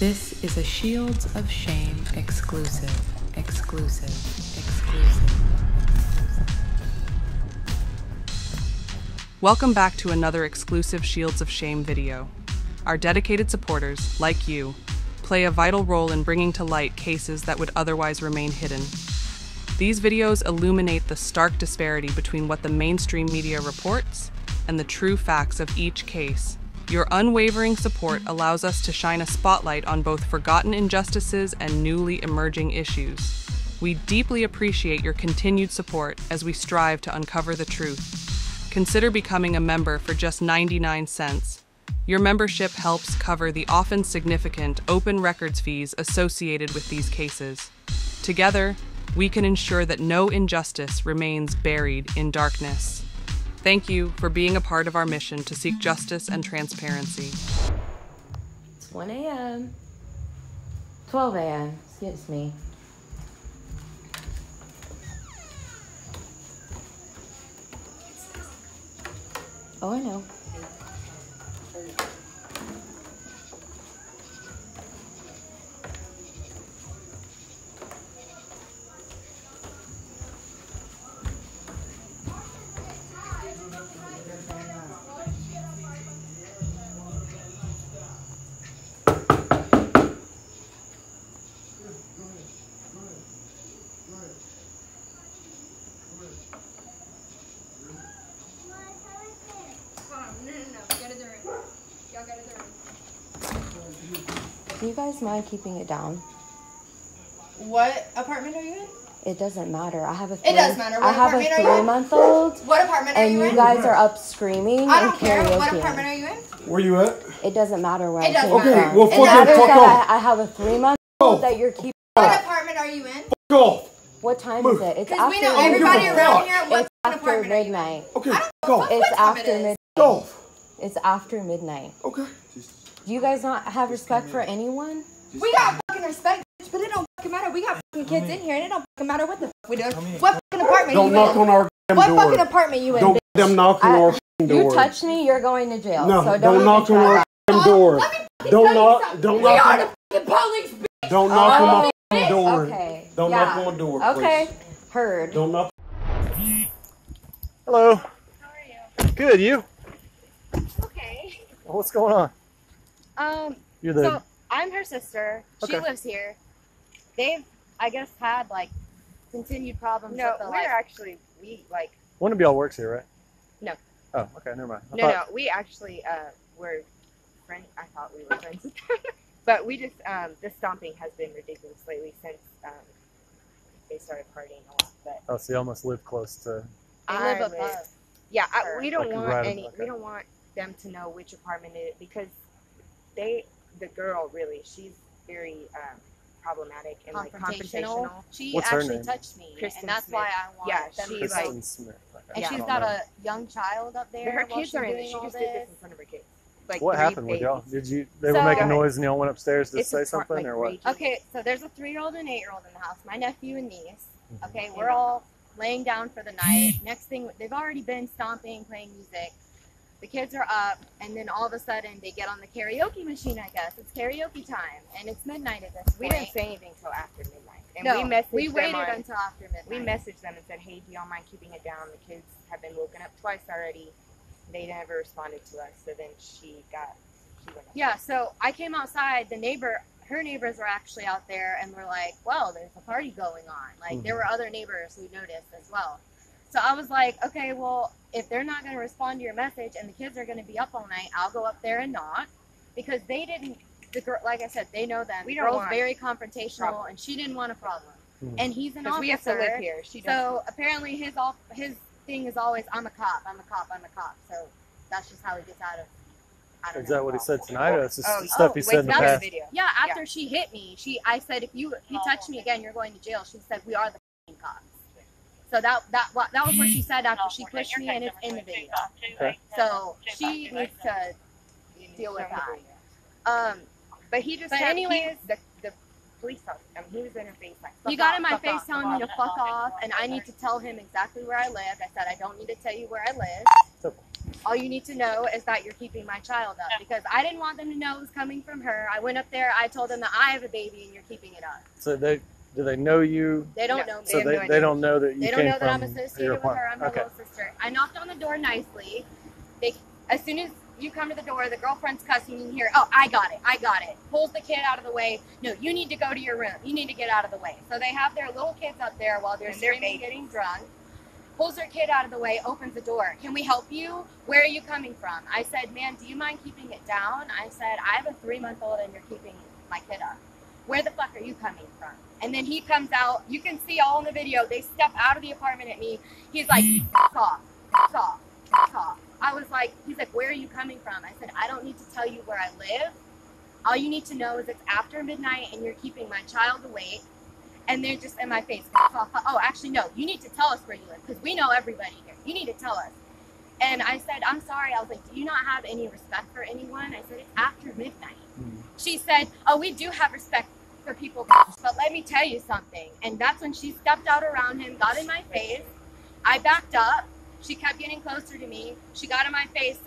This is a Shields of Shame exclusive. Welcome back to another exclusive Shields of Shame video. Our dedicated supporters, like you, play a vital role in bringing to light cases that would otherwise remain hidden. These videos illuminate the stark disparity between what the mainstream media reports and the true facts of each case. Your unwavering support allows us to shine a spotlight on both forgotten injustices and newly emerging issues. We deeply appreciate your continued support as we strive to uncover the truth. Consider becoming a member for just 99 cents. Your membership helps cover the often significant open records fees associated with these cases. Together, we can ensure that no injustice remains buried in darkness. Thank you for being a part of our mission to seek justice and transparency. It's 1 a.m. 12 a.m. Excuse me. Oh, I know. Do you guys mind keeping it down? What apartment are you in? It doesn't matter. I have a It does matter. What apartment are you in? 3-month-old. What apartment are you in? And you guys are up screaming I and don't care. karaoke. What apartment are you in? Where you at? It doesn't matter where It I came doesn't from. matter. Well, It matters fuck that off. I have a 3-month-old that you're keeping. What apartment are you in? Fuck off. What time Move. is it? It's Because we know after everybody give a around fuck. here. What It's after apartment are you in? midnight. Okay, I don't go. fuck It's what time after it is. midnight. Go. It's after midnight. Okay. Do you guys not have respect for anyone? We got fucking respect, but it don't fucking matter. We got fucking kids in here, and it don't fucking matter what the fuck we doing. What fucking apartment Don't you knock in? on our damn What door. fucking apartment you in? Don't bitch? them knock on our fucking door. You touch me, you're going to jail. No, so don't knock on our damn door. Let me fucking Don't tell you knock. something. Don't We are knock. the fucking police, bitch. Don't knock on my Oh, fucking door. Okay. Don't yeah. knock on my door. Okay. Please. Heard. Don't knock. Hello. How are you? Good, you? Okay. What's going on? You're the... So I'm her sister. She Okay. lives here. They've, I guess, had like continued problems No, with the we're like. actually One of y'all works here, right? No. Oh, okay, never mind. I no, thought- we actually were friends. I thought we were friends, but we just the stomping has been ridiculous lately since they started partying a lot. But Oh, so you almost live close to... They I live live- above. yeah, Her. we don't Like want right- any. okay. We don't want them to know which apartment it is because the girl really, she's very problematic and like confrontational. She What's her actually name? touched me, Kristen and that's Smith. why I want Yeah, them she, to like- Kristen Smith. Okay. And Yeah. she's I don't got know. a young child up there. Her while kids she's are in it. doing She all just did this this. in front of her kids. Like What 3 happened with y'all? babies. They were So- making Go noise and y'all went upstairs to It's say a something, like or what? raging. Okay, so there's a 3-year-old and 8-year-old in the house. My nephew and niece. Mhm. Okay, we're all laying down for the night. Next thing, they've already been stomping, playing music. The kids are up, and then all of a sudden they get on the karaoke machine. I guess it's karaoke time, and it's midnight at this We point. didn't say anything till after midnight, and no, we messaged we them waited on- until after midnight. We messaged them and said, "Hey, do y'all mind keeping it down? The kids have been woken up twice already." They never responded to us, so then she went up. Yeah, so I came outside. Her neighbors were actually out there, and we're like, well, there's a party going on. Like, there were other neighbors who noticed as well. So I was like, okay, well, if they're not going to respond to your message and the kids are going to be up all night, I'll go up there and knock. Because they didn't, the girl, like I said, they know them. We The don't girl's want very confrontational, problem. and she didn't want a problem. Mhm. And he's an Because officer. we have to live here. She doesn't. So apparently his thing is always, I'm a cop, I'm a cop, I'm a cop. So that's just how he gets out of, I don't Is know. that what he said tonight, or it's just Oh, stuff he said in the that was past? video. Yeah, after she hit me, I said, if you touch me again, you're going to jail. She said, we are the f***ing cops. So that was what she said after she pushed me, and it's in the video. Okay. So she needs to deal with that. But he just. But had- anyways- the police officer. He was in her face like. He "Fuck got off, in my fuck face off, telling fuck me to off." fuck off, and I need to tell him exactly where I live. I said, I don't need to tell you where I live. all you need to know is that you're keeping my child up, because I didn't want them to know it was coming from her. I went up there, I told them that I have a baby and you're keeping it up. So do they know you? They don't know me. So they don't know that you They came don't know that I'm from associated your with her. apartment. I'm her little sister. I knocked on the door nicely. As soon as you come to the door, the girlfriend's cussing. You can hear, oh, I got it. Pulls the kid out of the way. No, you need to go to your room. You need to get out of the way. So they have their little kids up there while they're screaming, getting drunk. Pulls her kid out of the way, opens the door. Can we help you? Where are you coming from? I said, man, do you mind keeping it down? I said, I have a 3-month-old and you're keeping my kid up. Where the fuck are you coming from? And then he comes out. You can see all in the video. They step out of the apartment at me. He's like, fuck off, fuck off, fuck off. I was like, he's like, where are you coming from? I said, I don't need to tell you where I live. All you need to know is it's after midnight and you're keeping my child awake. And they're just in my face. Oh, actually, no, you need to tell us where you live, because we know everybody here. You need to tell us. And I said, I'm sorry. I was like, do you not have any respect for anyone? I said, it's after midnight. She said, oh, we do have respect for people, but let me tell you something. And that's when she stepped out around him, got in my face. I backed up. She kept getting closer to me. She got in my face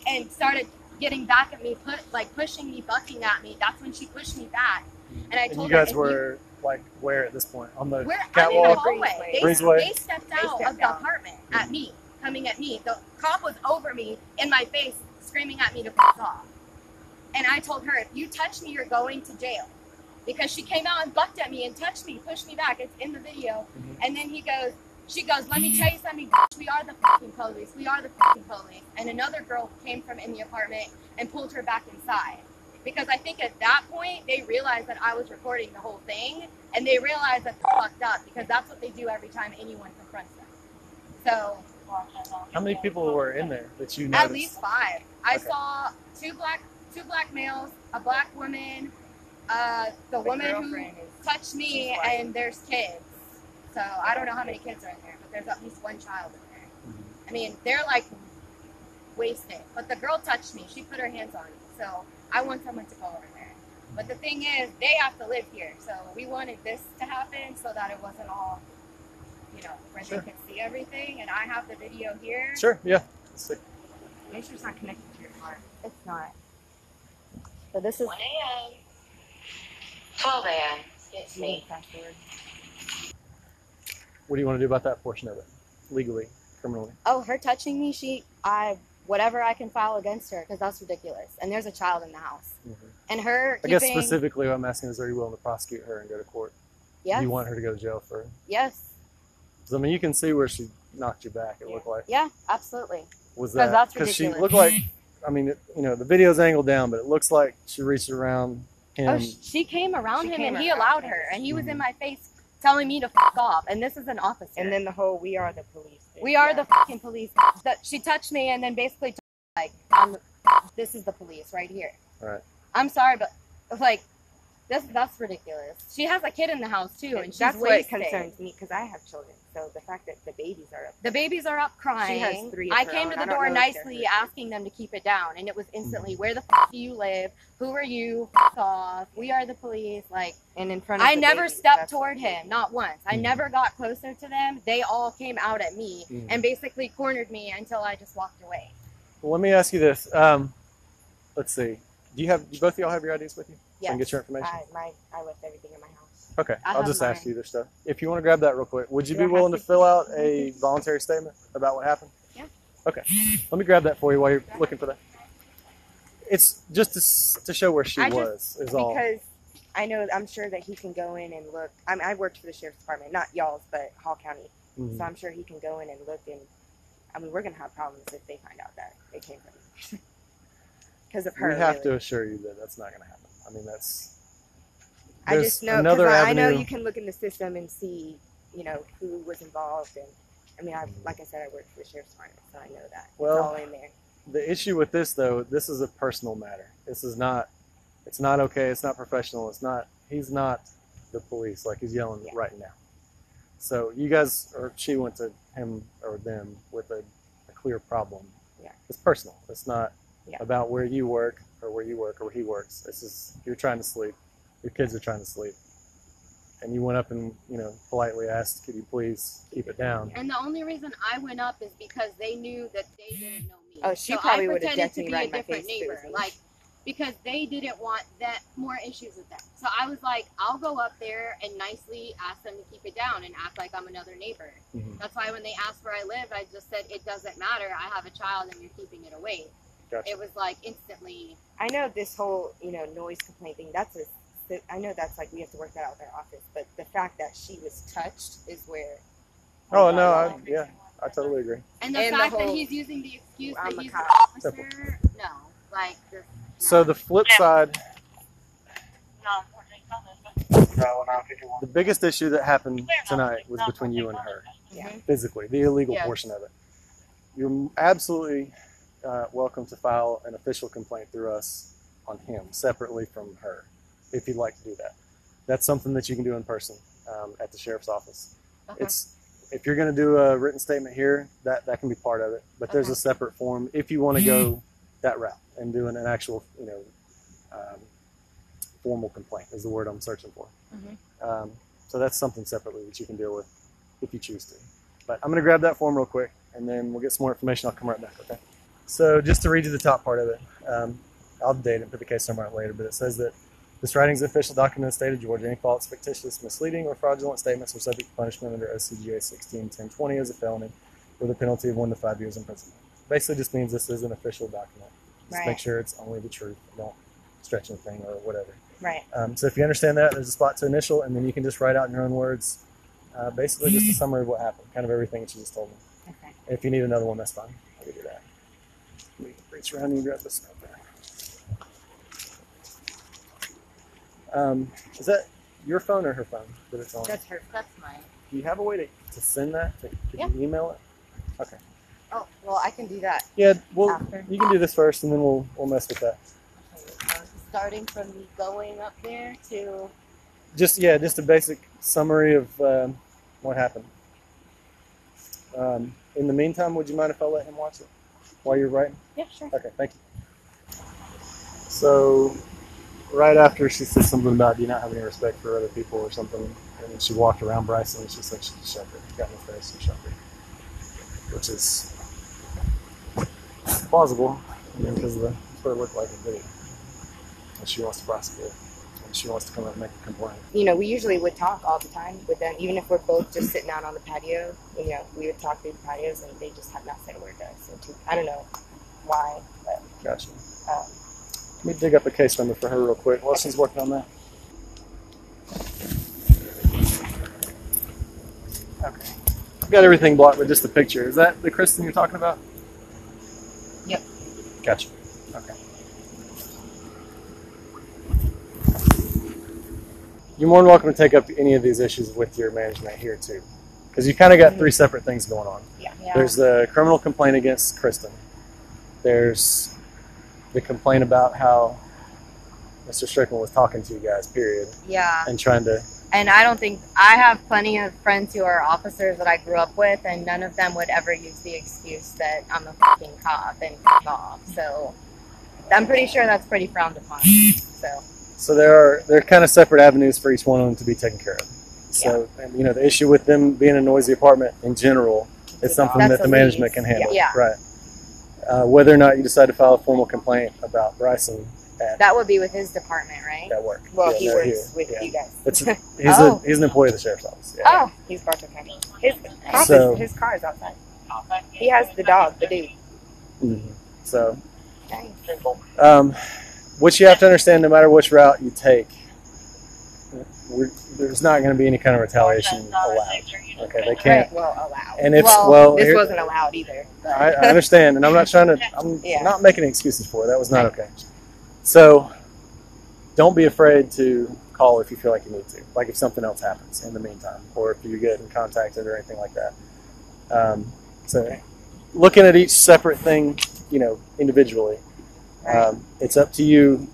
and started getting back at me, pushing me, bucking at me. That's when she pushed me back. And I told you her, guys were like where at this point? On the I'm in the catwalk? hallway. They stepped out of the apartment at me, coming at me. The cop was over me in my face, screaming at me to fuck off. And I told her, if you touch me, you're going to jail. Because she came out and bucked at me and touched me, pushed me back. It's in the video. And then she goes, let me tell you something, bitch. We are the fucking police. We are the fucking police. And another girl came from in the apartment and pulled her back inside. Because I think at that point, they realized that I was recording the whole thing, and they realized that they're fucked up, because that's what they do every time anyone confronts them. So, how many people were in there that you noticed? At least 5. I saw two black males, a black woman, the woman who touched me, and there's kids. So I don't know how many kids are in there, but there's at least 1 child in there. I mean, they're like wasted. But the girl touched me. She put her hands on me. So I want someone to go over there. But the thing is, they have to live here. So we wanted this to happen so that it wasn't all, where they could see everything. And I have the video here. Sure, yeah. Let's see. Make sure it's not connected to your car. It's not. So this is 1 a.m. 12 a.m. It's me. What do you want to do about that portion of it? Legally, criminally? Oh, her touching me, whatever I can file against her, because that's ridiculous. And there's a child in the house. And her I guess specifically what I'm asking is, are you willing to prosecute her and go to court? Yes. Do you want her to go to jail for? Yes. I mean, you can see where she knocked you back, it looked like. Yeah, absolutely. Was that that's because she ridiculous. looked like, I mean, the video's angled down, but it looks like she reached around him. Oh, she came around him and he allowed her, and he was in my face telling me to fuck off. And this is an officer. And then the whole "we are the police" thing. We are the fucking police. She touched me and then basically this is the police right here. Right. I'm sorry, but that's ridiculous. She has a kid in the house too, and she's that's wasted. what concerns me, because I have children. So the fact that the babies are up. The babies are up crying. She has 3 of I her came own. to I the don't door know if they're nicely, hurt. asking them to keep it down, and it was instantly, "Where the fuck do you live? Who are you? Fuck off. We are the police." And in front of I the never babies, stepped that's toward him, not once. I never got closer to them. They all came out at me and basically cornered me until I just walked away. Well, let me ask you this. Let's see. Do both of y'all have your IDs with you? So I can Yes. get your information? I left everything in my house. Okay, I I'll have just ask mine. you their stuff. If you want to grab that real quick, would you Do be I have willing to to- fill out a voluntary statement about what happened? Yeah. Okay, let me grab that for you while you're looking for that. It's just to show where she was, is all. Because I'm sure that he can go in and look. I worked for the sheriff's department, not y'all's, but Hall County. So I'm sure he can go in and look, and we're gonna have problems if they find out that it came from me. Because of her. We have to really. assure you that that's not going to happen. I mean, I just know, another because I know avenue. you can look in the system and see, who was involved. And like I said, I worked for the sheriff's department, so I know that. Well, it's all in there. The issue with this, though, this is a personal matter. This is not, it's not okay. It's not professional. He's not the police like he's yelling right now. So you guys, or she went to him or them with a clear problem. Yeah. It's personal. It's not about where you work or where he works. This is, you're trying to sleep. Your kids are trying to sleep. and you went up and, you know, politely asked, could you please keep it down? And the only reason I went up is because they knew that they didn't know me. Oh, she so probably I would have pretended to definitely be right a in my different face if it was neighbor, me. like, because they didn't want that more issues with them. So I was like, I'll go up there and nicely ask them to keep it down and act like I'm another neighbor. That's why when they asked where I lived, I just said, it doesn't matter. I have a child and you're keeping it away. Gotcha. It was like instantly. I know this whole, you know, noise complaint thing, I know that's like, we have to work that out with our office, but the fact that she was touched is where. Oh, no, I totally agree. And the And fact the that whole, he's using the excuse that I'm a he's cop. an officer, no. Like, this, no. So the flip side, the biggest issue that happened tonight was between you and her, physically, the illegal portion of it. You're absolutely welcome to file an official complaint through us on him, separately from her, if you'd like to do that. That's something that you can do in person at the sheriff's office. Okay. If you're going to do a written statement here, that can be part of it. But there's a separate form if you want to go that route and do an actual, you know, formal complaint is the word I'm searching for. So that's something separately that you can deal with if you choose to. But I'm going to grab that form real quick, and then we'll get some more information. I'll come right back, okay? So just to read you the top part of it, I'll date it and put the case number on it later, but it says that this writing is an official document of the state of Georgia. Any false, fictitious, misleading, or fraudulent statements are subject to punishment under OCGA 16-1020 as a felony with a penalty of 1 to 5 years imprisonment. Basically just means this is an official document. Just make sure it's only the truth. Don't stretch anything or whatever. Right. So if you understand that, there's a spot to initial, and then you can just write out in your own words, basically just a summary of what happened, kind of everything that you just told me. Okay. If you need another one, that's fine. I'll give you that. Let me reach around and grab this note there. Is that your phone or her phone that it's on? That's her. That's mine. Do you have a way to send that? Could you email it? Okay. Oh, well, I can do that. Yeah, well, After. you can do this first, and then we'll mess with that. Starting from me going up there to. Just a basic summary of what happened. In the meantime, would you mind if I let him watch it while you're writing? Yeah, sure. Okay, thank you. So, right after she said something about do you not have any respect for other people or something, and then she walked around Brison and she said she just shoved her, got in her face and shoved her, which is plausible, because that's what it looked like in the video. And she wants to prosecute, and she wants to come out and make a complaint. You know, we usually would talk all the time with them, even if we're both just sitting out on the patio. You know, we would talk through the patios, and they just have not said a word to us. So I don't know why, but. Gotcha. Let me dig up a case number for her real quick while she's working on that. Okay. I've got everything blocked with just the picture. Is that the Kristen you're talking about? Yep. Gotcha. Okay. You're more than welcome to take up any of these issues with your management here too, because you kind of got 3 separate things going on. Yeah. There's the criminal complaint against Kristen. There's the complaint about how Mr. Strickland was talking to you guys, period. Yeah. And trying to. And I don't think, I have plenty of friends who are officers that I grew up with, and none of them would ever use the excuse that I'm a fucking cop and f*** off. So I'm pretty sure that's pretty frowned upon. So there are kind of separate avenues for each one of them to be taken care of. So, and, you know, the issue with them being a noisy apartment in general is something that the management can handle. Yeah. Right. Whether or not you decide to file a formal complaint about Brison that would be with his department, right? at work. Well, Yeah, he they're works here. with you guys. He's an employee of the sheriff's office. Yeah. Oh, he's Bartow County. His car is outside. He has the dog, the dude. Mm-hmm. So, Nice. what you have to understand, no matter which route you take, there's not going to be any kind of retaliation allowed. Okay, they can't. Right, well, allowed. And if this wasn't allowed either. I understand, and I'm not trying to. I'm not making excuses for it. That was not okay. So, don't be afraid to call if you feel like you need to. Like if something else happens in the meantime, or if you get contacted or anything like that. So, looking at each separate thing, you know, individually, it's up to you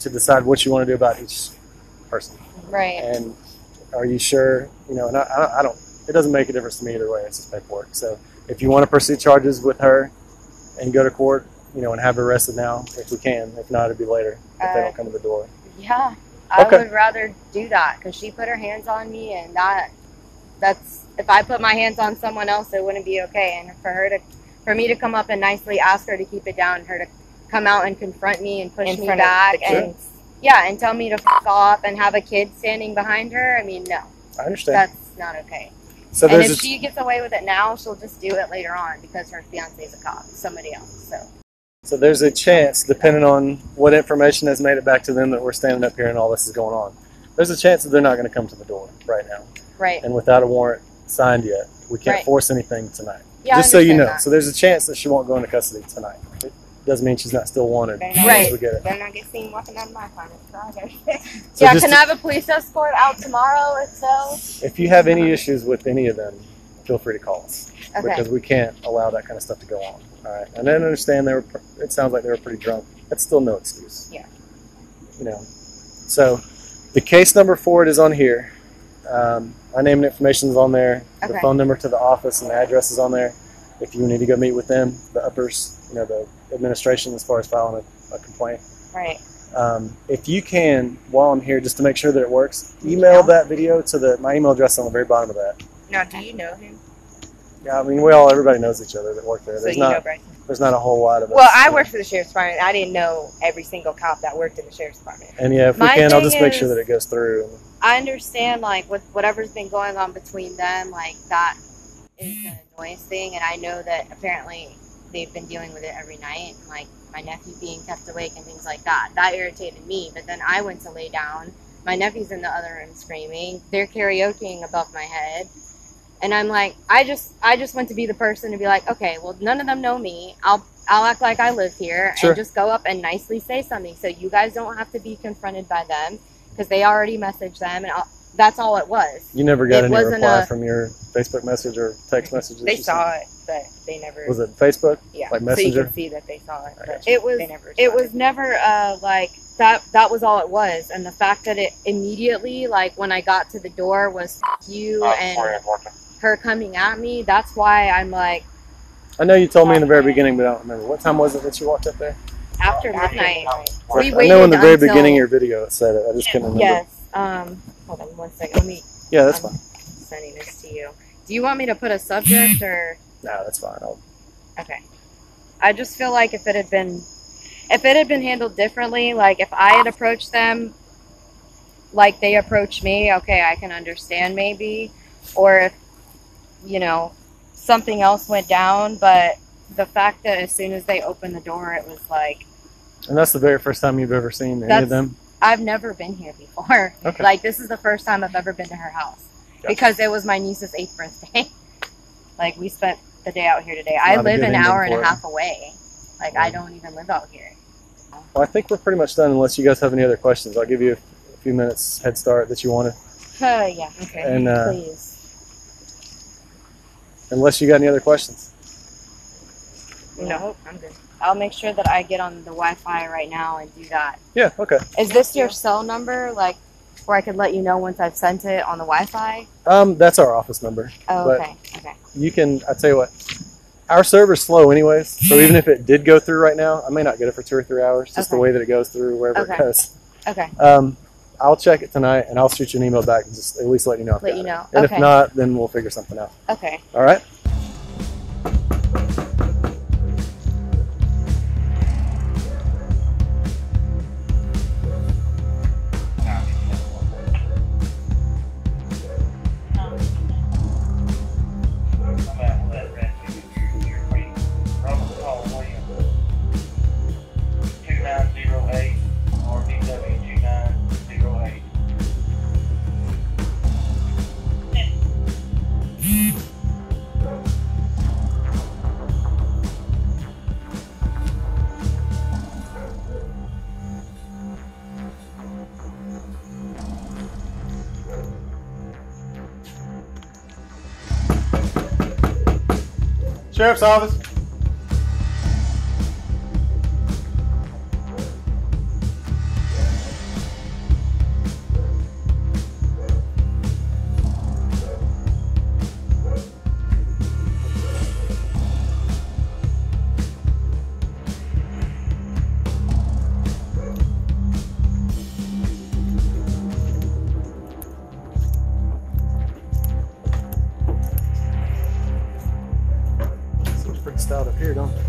to decide what you want to do about each person. Right. And are you sure? You know, and I don't. It doesn't make a difference to me either way. It's just paperwork. So if you want to pursue charges with her and go to court, you know, and have her arrested now, if we can. If not, it'll be later if they don't come to the door. Yeah. I Okay. would rather do that because she put her hands on me, and that's if I put my hands on someone else, it wouldn't be okay. And for me to come up and nicely ask her to keep it down, her to come out and confront me and push In me front of back, the and and tell me to f off and have a kid standing behind her. I mean, no, I understand. that's not okay. So And there's if she gets away with it now, she'll just do it later on because her fiance is a cop, somebody else. So there's a chance, depending on what information has made it back to them, that we're standing up here and all this is going on. There's a chance that they're not going to come to the door right now. Right. And without a warrant signed yet, we can't Right. force anything tonight. Yeah, Just so you I know. understand that. So there's a chance that she won't go into custody tonight. It doesn't mean she's not still wanted. Right. We get it. Better not get seen walking out of my apartment. So yeah, just can I have a police escort out tomorrow if so? if you have any issues with any of them, feel free to call us. Okay. Because we can't allow that kind of stuff to go on. All right. And I understand it sounds like they were pretty drunk. That's still no excuse. Yeah. You know. So the case number for it is on here. My name and information is on there. The Okay. phone number to the office and the address is on there. If you need to go meet with them, the uppers, the administration as far as filing a complaint. Right. If you can, while I'm here, just to make sure that it works, email that video to my email address on the very bottom of that. Now, do you know him? Yeah, I mean, everybody knows each other that work there. So There's you know not, Brison. there's not a whole lot of us. Well, I worked for the sheriff's department. I didn't know every single cop that worked in the sheriff's department. And yeah, if we My can, I'll thing just make sure is- that it goes through. I understand, like, with whatever's been going on between them, like, that is the annoyance thing, and I know that apparently they've been dealing with it every night, like, my nephew being kept awake and things like that. That irritated me, but then I went to lay down. My nephew's in the other room screaming. They're karaokeing above my head. And I'm like, I just went to be the person to be like, okay, well, none of them know me. I'll act like I live here Sure. and just go up and nicely say something so you guys don't have to be confronted by them because they already messaged them, and that's all it was. You never got It any wasn't reply from your Facebook message or text message? that They you saw sent? it, but they never. Was it Facebook? Yeah. Like So you Messenger? can see that they saw it. I But got you. they never It responded. was never like that was all it was, and the fact that it immediately, like, when I got to the door was you and her coming at me, that's why I'm like, I know you told me in the very beginning, but I don't remember. What time was it that you walked up there? after midnight. We I know in the very waited beginning of until- your video it said it. I just couldn't remember. Yes. Hold on 1 second. Let me. Yeah, that's I'm fine. sending this to you. Do you want me to put a subject or? No, that's fine. Okay. I just feel like if it had been handled differently, like if I had approached them like they approached me, okay, I can understand maybe. Or if, something else went down, but the fact that as soon as they opened the door, it was like, And that's the very first time you've ever seen any of them? I've never been here before. Okay. Like, this is the first time I've ever been to her house. Gotcha. Because it was my niece's 8th birthday. Like, we spent the day out here today. I Not a live good an ending hour and for a it. half away. Like, I don't even live out here. Well, I think we're pretty much done unless you guys have any other questions. I'll give you a few minutes head start that you wanted. Yeah, okay. And, Please. Unless you got any other questions. No, I'm good. I'll make sure that I get on the Wi-Fi right now and do that. Yeah, okay. Is this your cell number, like, where I could let you know once I've sent it on the Wi-Fi? That's our office number. Oh, But okay. Okay. you can, I tell you what, our server's slow anyways, so even if it did go through right now, I may not get it for 2 or 3 hours, just the Okay. way that it goes through, wherever it Okay. goes. Okay. I'll check it tonight, and I'll shoot you an email back and just at least let you know. I've Let got you it. know. And Okay. if not, then we'll figure something out. Okay. All right? Sheriff's office. up here, don't they?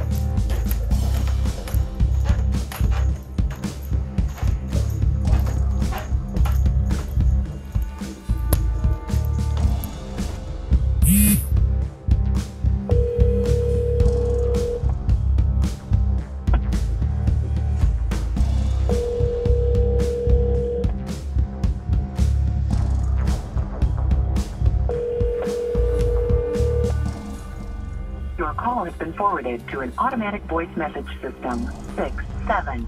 Your call has been forwarded to an automatic voice message system. 6, 7,